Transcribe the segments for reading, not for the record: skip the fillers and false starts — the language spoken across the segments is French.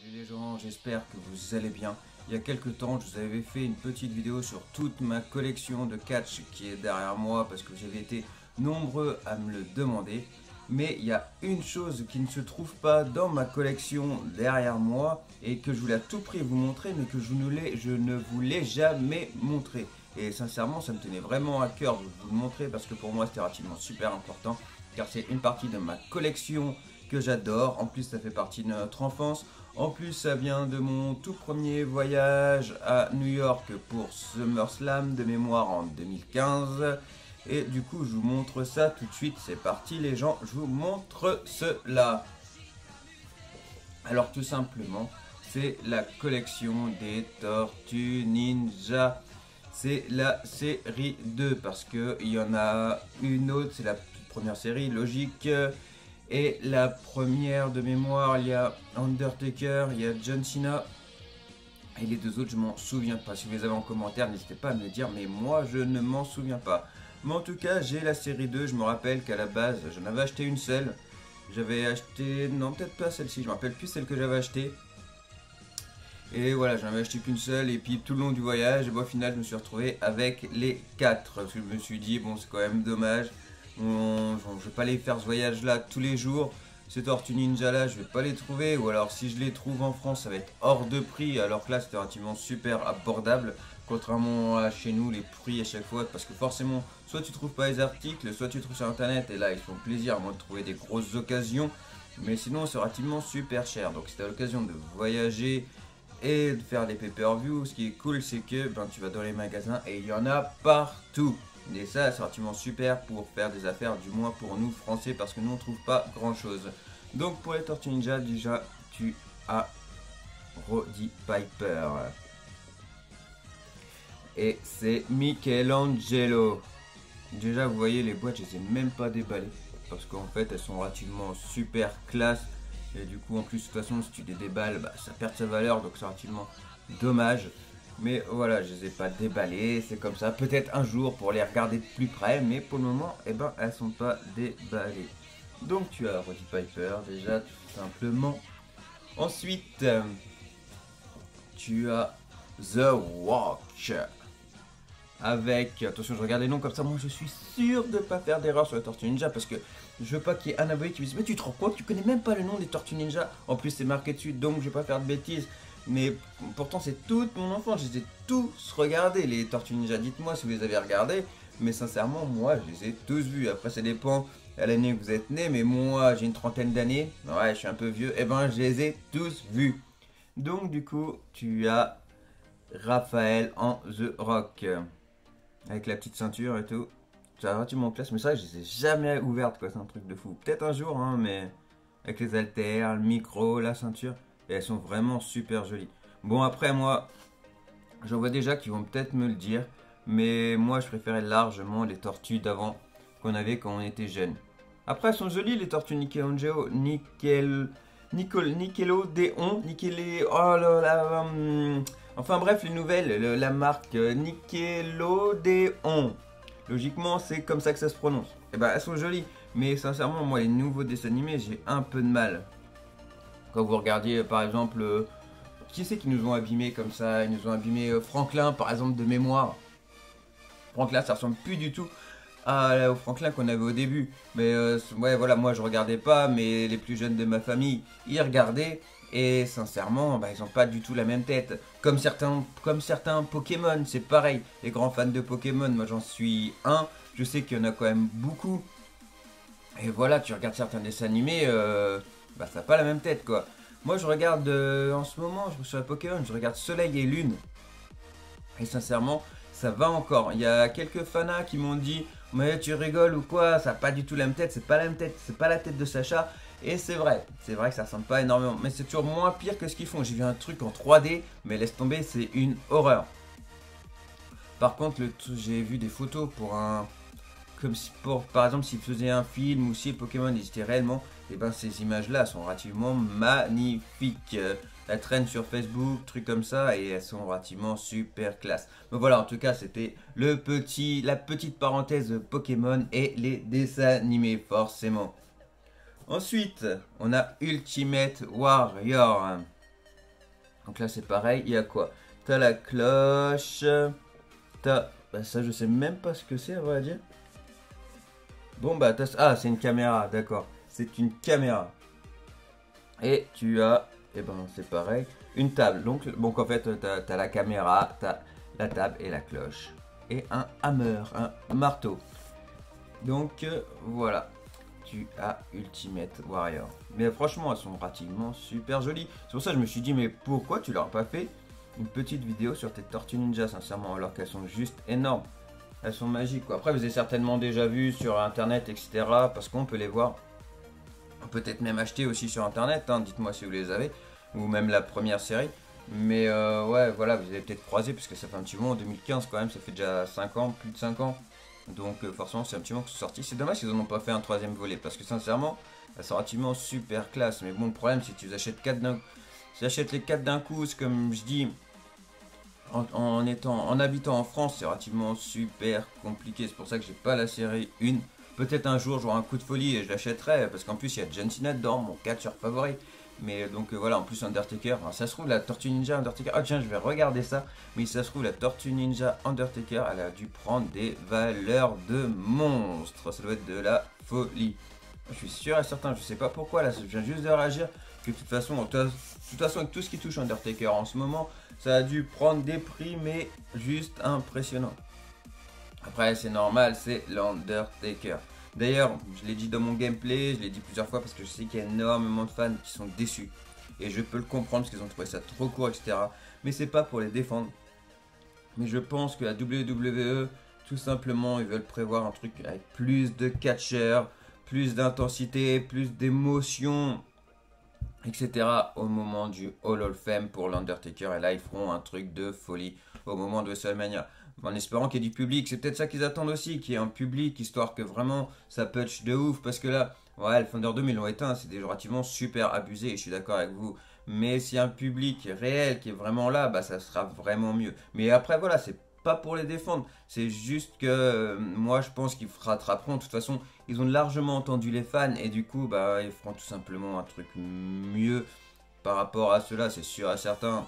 Salut les gens, j'espère que vous allez bien. Il y a quelques temps, je vous avais fait une petite vidéo sur toute ma collection de catch qui est derrière moi parce que j'avais été nombreux à me le demander. Mais il y a une chose qui ne se trouve pas dans ma collection derrière moi et que je voulais à tout prix vous montrer mais que je ne vous l'ai jamais montré. Et sincèrement, ça me tenait vraiment à cœur de vous le montrer parce que pour moi c'était relativement super important car c'est une partie de ma collection que j'adore. En plus, ça fait partie de notre enfance. En plus, ça vient de mon tout premier voyage à New York pour SummerSlam de mémoire en 2015. Et du coup, je vous montre ça tout de suite. C'est parti les gens, je vous montre cela. Alors tout simplement, c'est la collection des Tortues Ninja. C'est la série 2 parce qu'il y en a une autre, c'est la toute première série, logique. Et la première de mémoire, il y a Undertaker, il y a John Cena. Et les deux autres, je m'en souviens pas. Si vous les avez en commentaire, n'hésitez pas à me le dire. Mais moi, je ne m'en souviens pas. Mais en tout cas, j'ai la série 2. Je me rappelle qu'à la base, j'en avais acheté une seule. J'avais acheté... Non, peut-être pas celle-ci. Je me rappelle plus celle que j'avais achetée. Et voilà, j'en avais acheté qu'une seule. Et puis tout le long du voyage, et bon, au final, je me suis retrouvé avec les 4. Parce que je me suis dit, bon, c'est quand même dommage. Je vais pas les faire ce voyage là tous les jours. Ces Tortues Ninja là, je vais pas les trouver. Ou alors si je les trouve en France, ça va être hors de prix. Alors que là, c'était relativement super abordable. Contrairement à chez nous, les prix à chaque fois. Parce que forcément, soit tu trouves pas les articles, soit tu trouves sur internet. Et là, ils font plaisir à moi de trouver des grosses occasions. Mais sinon, c'est relativement super cher. Donc, c'était l'occasion de voyager et de faire des pay-per-view. Ce qui est cool, c'est que tu vas dans les magasins et il y en a partout. Et ça, c'est relativement super pour faire des affaires, du moins pour nous français, parce que nous on trouve pas grand chose. Donc pour les Tortues Ninja, déjà tu as Roddy Piper. Et c'est Michelangelo. Déjà vous voyez les boîtes, je les ai même pas déballées. Parce qu'en fait elles sont relativement super classe. Et du coup en plus de toute façon si tu les déballes, ça perd sa valeur, donc c'est relativement dommage. Mais voilà, je les ai pas déballées, c'est comme ça. Peut-être un jour pour les regarder de plus près, mais pour le moment, elles sont pas déballées. Donc tu as Roddy Piper déjà, tout simplement. Ensuite, tu as The Watch. Avec, attention, je regarde les noms comme ça, moi je suis sûr de ne pas faire d'erreur sur les Tortues Ninja parce que je veux pas qu'il y ait un abonné qui me dise mais tu te rends compte, tu connais même pas le nom des Tortues Ninja. En plus c'est marqué dessus, donc je vais pas faire de bêtises. Mais pourtant c'est toute mon enfance, je les ai tous regardés les Tortues Ninja. Dites-moi si vous les avez regardés, mais sincèrement moi je les ai tous vus. Après ça dépend à l'année que vous êtes né, mais moi j'ai une trentaine d'années, ouais je suis un peu vieux, et je les ai tous vus. Donc du coup tu as Raphaël en The Rock. Avec la petite ceinture et tout. Ça relativement classe, mais ça je les ai jamais ouvertes quoi, c'est un truc de fou. Peut-être un jour hein, mais avec les haltères, le micro, la ceinture. Et elles sont vraiment super jolies. Bon après moi, j'en vois déjà qui vont peut-être me le dire. Mais moi je préférais largement les tortues d'avant qu'on avait quand on était jeune. Après elles sont jolies les tortues Nickelodeon. Nickelodeon. Oh là là. Enfin bref, les nouvelles, la marque Nickelodeon. Logiquement, c'est comme ça que ça se prononce. Et elles sont jolies. Mais sincèrement, moi, les nouveaux dessins animés, j'ai un peu de mal. Quand vous regardiez, par exemple, qui c'est qui nous ont abîmés comme ça? Ils nous ont abîmé Franklin, par exemple, de mémoire. Franklin, ça ressemble plus du tout au Franklin qu'on avait au début. Mais ouais, voilà, moi, je regardais pas, mais les plus jeunes de ma famille, ils regardaient. Et sincèrement, ils n'ont pas du tout la même tête. Comme certains Pokémon, c'est pareil. Les grands fans de Pokémon, moi j'en suis un. Je sais qu'il y en a quand même beaucoup. Et voilà, tu regardes certains dessins animés, ça n'a pas la même tête quoi. Moi je regarde en ce moment, je sur Pokémon, je regarde Soleil et Lune. Et sincèrement, ça va encore. Il y a quelques fanas qui m'ont dit mais tu rigoles ou quoi, ça n'a pas du tout la même tête, c'est pas la même tête, c'est pas la tête de Sacha. Et c'est vrai que ça ressemble pas énormément, mais c'est toujours moins pire que ce qu'ils font. J'ai vu un truc en 3D, mais laisse tomber, c'est une horreur. Par contre, j'ai vu des photos pour un... Comme si, par exemple, s'ils faisaient un film ou si Pokémon existait réellement, et ces images-là sont relativement magnifiques. Elles traînent sur Facebook, trucs comme ça, et elles sont relativement super classe. Mais voilà, en tout cas, c'était la petite parenthèse Pokémon et les dessins animés, forcément. Ensuite, on a Ultimate Warrior. Donc là c'est pareil, il y a quoi? T'as la cloche, t'as... Bah ça je sais même pas ce que c'est à vrai dire. Bon bah t'as... Ah c'est une caméra, d'accord. C'est une caméra. Et tu as, et ben c'est pareil, une table. Donc en fait t'as la caméra, t'as la table et la cloche. Et un hammer, un marteau. Donc voilà, tu as Ultimate Warrior. Mais franchement, elles sont pratiquement super jolies. C'est pour ça que je me suis dit, mais pourquoi tu leur as pas fait une petite vidéo sur tes Tortues Ninja, sincèrement, alors qu'elles sont juste énormes. Elles sont magiques, quoi. Après, vous avez certainement déjà vu sur Internet, etc. Parce qu'on peut les voir. Peut-être même acheter aussi sur Internet, hein. Dites-moi si vous les avez. Ou même la première série. Mais ouais, voilà, vous avez peut-être croisé, parce que ça fait un petit moment, en 2015 quand même, ça fait déjà 5 ans, plus de 5 ans. Donc forcément c'est un petit moment que c'est sorti. C'est dommage qu'ils n'en ont pas fait un troisième volet. Parce que sincèrement, ça sera relativement super classe. Mais bon, le problème c'est que tu achètes 4 d'un... Si tu achètes les 4 d'un coup, c'est comme je dis, en habitant en France, c'est relativement super compliqué. C'est pour ça que j'ai pas la série 1. Peut-être un jour j'aurai un coup de folie et je l'achèterai. Parce qu'en plus il y a John Cena dedans, mon catcheur favori. Mais donc voilà, en plus Undertaker, alors, ça se trouve la Tortue Ninja Undertaker, ah tiens je vais regarder ça, mais ça se trouve la Tortue Ninja Undertaker, elle a dû prendre des valeurs de monstre, ça doit être de la folie. Je suis sûr et certain, je sais pas pourquoi là, je viens juste de réagir, que de toute façon avec tout ce qui touche Undertaker en ce moment, ça a dû prendre des prix mais juste impressionnant. Après c'est normal, c'est l'Undertaker. D'ailleurs, je l'ai dit dans mon gameplay, je l'ai dit plusieurs fois parce que je sais qu'il y a énormément de fans qui sont déçus. Et je peux le comprendre parce qu'ils ont trouvé ça trop court, etc. Mais c'est pas pour les défendre. Mais je pense que la WWE, tout simplement, ils veulent prévoir un truc avec plus de catcheurs, plus d'intensité, plus d'émotion, etc. au moment du Hall of Fame pour l'Undertaker. Et là, ils feront un truc de folie au moment de WrestleMania. En espérant qu'il y ait du public, c'est peut-être ça qu'ils attendent aussi, qu'il y ait un public, histoire que vraiment ça punch de ouf. Parce que là, ouais, le Thunder 2000 l'ont éteint, c'est déjà relativement super abusé, et je suis d'accord avec vous. Mais s'il y a un public réel qui est vraiment là, bah ça sera vraiment mieux. Mais après, voilà, c'est pas pour les défendre, c'est juste que moi je pense qu'ils rattraperont. De toute façon, ils ont largement entendu les fans, et du coup, bah ils feront tout simplement un truc mieux par rapport à cela, c'est sûr et certain.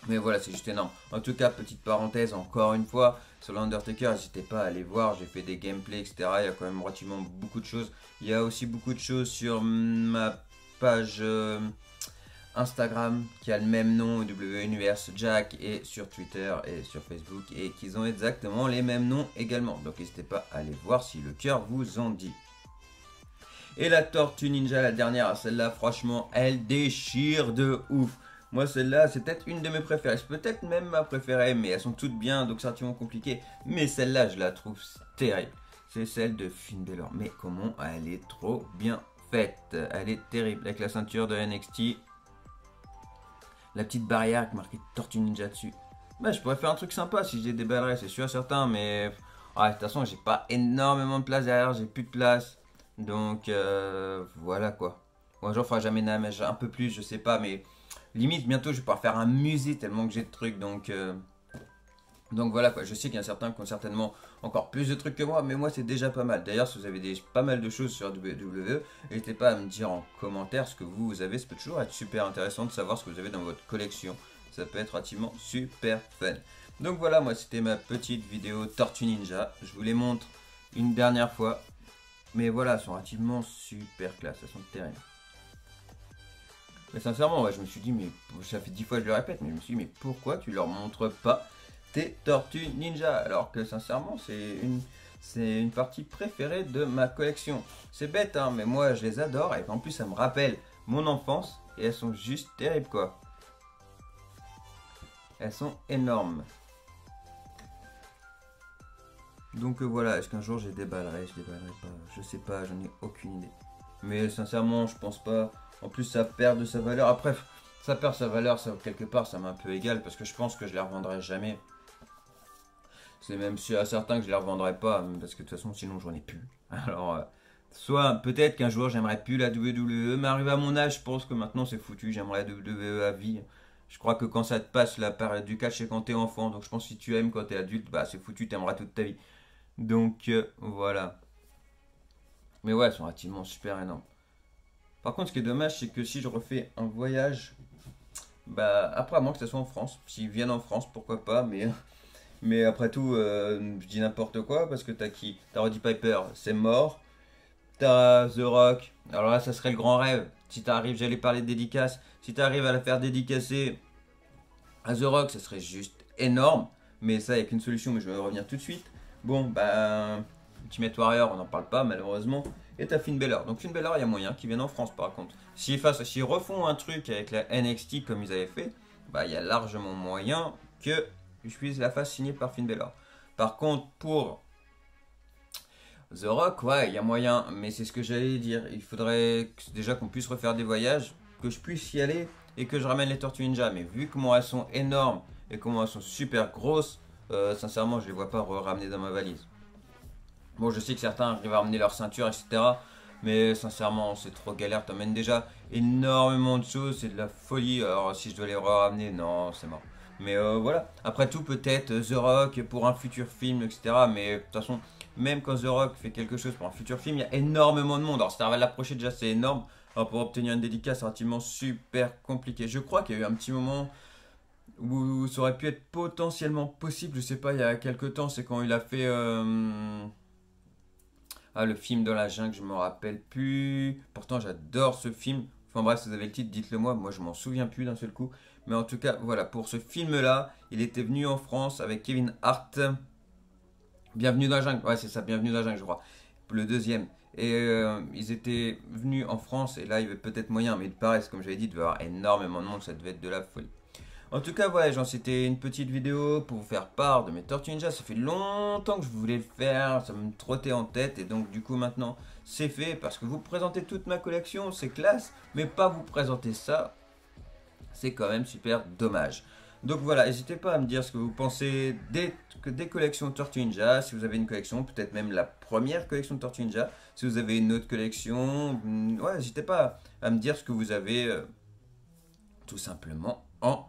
Mais voilà, c'est juste énorme. En tout cas, petite parenthèse, encore une fois, sur l'Undertaker, n'hésitez pas à aller voir, j'ai fait des gameplays, etc. Il y a quand même relativement beaucoup de choses. Il y a aussi beaucoup de choses sur ma page Instagram qui a le même nom, W Universe Jack, et sur Twitter et sur Facebook, et qu'ils ont exactement les mêmes noms également. Donc n'hésitez pas à aller voir si le cœur vous en dit. Et la Tortue Ninja, la dernière, celle-là, franchement, elle déchire de ouf. Moi, celle-là, c'est peut-être une de mes préférées. C'est peut-être même ma préférée, mais elles sont toutes bien, donc c'est relativement compliqué. Mais celle-là, je la trouve terrible. C'est celle de Finn Balor. Mais comment elle est trop bien faite. Elle est terrible. Avec la ceinture de NXT. La petite barrière avec marqué Tortue Ninja dessus. Bah, je pourrais faire un truc sympa si j'ai des ballerets, c'est sûr, certain. Mais ouais, de toute façon, j'ai pas énormément de place derrière. J'ai plus de place. Donc, voilà quoi. Bon, un jour, il faudra jamais nager un peu plus, je sais pas, mais... Limite, bientôt, je vais pouvoir faire un musée tellement que j'ai de trucs. Donc voilà quoi. Je sais qu'il y en a certains qui ont certainement encore plus de trucs que moi. Mais moi, c'est déjà pas mal. D'ailleurs, si vous avez pas mal de choses sur WWE, n'hésitez pas à me dire en commentaire ce que vous avez. Ça peut toujours être super intéressant de savoir ce que vous avez dans votre collection. Ça peut être relativement super fun. Donc voilà, moi, c'était ma petite vidéo Tortue Ninja. Je vous les montre une dernière fois. Mais voilà, elles sont relativement super classe. Elles sont terribles. Mais sincèrement, ouais, je me suis dit, mais ça fait 10 fois que je le répète, mais je me suis dit, mais pourquoi tu leur montres pas tes Tortues Ninja? Alors que sincèrement, c'est une partie préférée de ma collection. C'est bête, hein, mais moi je les adore, et en plus ça me rappelle mon enfance, et elles sont juste terribles, quoi. Elles sont énormes. Donc voilà, est-ce qu'un jour je les déballerai pas, je sais pas, j'en ai aucune idée. Mais sincèrement, je pense pas. En plus, ça perd de sa valeur. Après, ça perd sa valeur, ça, quelque part, ça m'est un peu égal parce que je pense que je les revendrai jamais. C'est même sûr à certains que je les revendrai pas parce que de toute façon, sinon, j'en ai plus. Alors, soit peut-être qu'un jour, j'aimerais plus la WWE, mais arrivé à mon âge, je pense que maintenant, c'est foutu. J'aimerais la WWE à vie. Je crois que quand ça te passe la période du catch, c'est quand t'es enfant. Donc, je pense que si tu aimes quand t'es adulte, bah, c'est foutu, t'aimeras toute ta vie. Donc, voilà. Mais ouais, elles sont relativement super énormes. Par contre, ce qui est dommage, c'est que si je refais un voyage, Bah, après, à moins que ça soit en France. S'ils viennent en France, pourquoi pas, mais après tout, je dis n'importe quoi, parce que t'as qui? T'as Roddy Piper, c'est mort. T'as The Rock, alors là, ça serait le grand rêve. Si t'arrives, j'allais parler de dédicace, si t'arrives à la faire dédicacer à The Rock, ça serait juste énorme. Mais ça, il n'y a qu'une solution, mais je vais y revenir tout de suite. Bon, bah, Ultimate Warrior, on n'en parle pas, malheureusement. Et t'as Finn Balor. Donc Finn Balor, il y a moyen qu'ils viennent en France, par contre. S'ils refont un truc avec la NXT comme ils avaient fait, bah, il y a largement moyen que je puisse la fasse signer par Finn Balor. Par contre, pour The Rock, ouais, il y a moyen, mais c'est ce que j'allais dire. Il faudrait déjà qu'on puisse refaire des voyages, que je puisse y aller et que je ramène les Tortues Ninja. Mais vu comment elles sont énormes et comment elles sont super grosses, sincèrement, je les vois pas ramener dans ma valise. Bon, je sais que certains arrivent à ramener leur ceinture, etc. Mais sincèrement, c'est trop galère. T'emmènes déjà énormément de choses, c'est de la folie. Alors, si je dois les ramener, non, c'est mort. Mais voilà. Après tout, peut-être The Rock pour un futur film, etc. Mais de toute façon, même quand The Rock fait quelque chose pour un futur film, il y a énormément de monde. Alors, si t'arrives à l'approcher, déjà, c'est énorme. Alors, pour obtenir une dédicace, c'est relativement super compliqué. Je crois qu'il y a eu un petit moment où ça aurait pu être potentiellement possible. Je sais pas, il y a quelques temps, c'est quand il a fait. Ah, le film dans la jungle, je me rappelle plus. Pourtant, j'adore ce film. Enfin bref, si vous avez le titre, dites-le moi. Moi, je m'en souviens plus d'un seul coup. Mais en tout cas, voilà, pour ce film-là, il était venu en France avec Kevin Hart. Bienvenue dans la jungle. Ouais, c'est ça, Bienvenue dans la jungle, je crois. Le deuxième. Et ils étaient venus en France. Et là, il y avait peut-être moyen. Mais il paraît, comme j'avais dit, il devait y avoir énormément de monde. Ça devait être de la folie. En tout cas, voilà, c'était une petite vidéo pour vous faire part de mes Tortues Ninja. Ça fait longtemps que je voulais le faire, ça me trottait en tête et donc du coup maintenant c'est fait parce que vous présentez toute ma collection, c'est classe, mais pas vous présenter ça, c'est quand même super dommage. Donc voilà, n'hésitez pas à me dire ce que vous pensez des collections Tortues Ninja, si vous avez une collection, peut-être même la première collection de Tortues Ninja, si vous avez une autre collection, ouais, n'hésitez pas à me dire ce que vous avez tout simplement en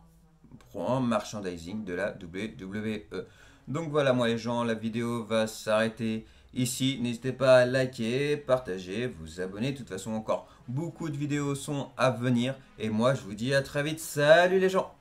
merchandising de la WWE. Donc voilà, moi les gens, la vidéo va s'arrêter ici. N'hésitez pas à liker, partager, vous abonner. De toute façon, encore beaucoup de vidéos sont à venir. Et moi, je vous dis à très vite. Salut les gens!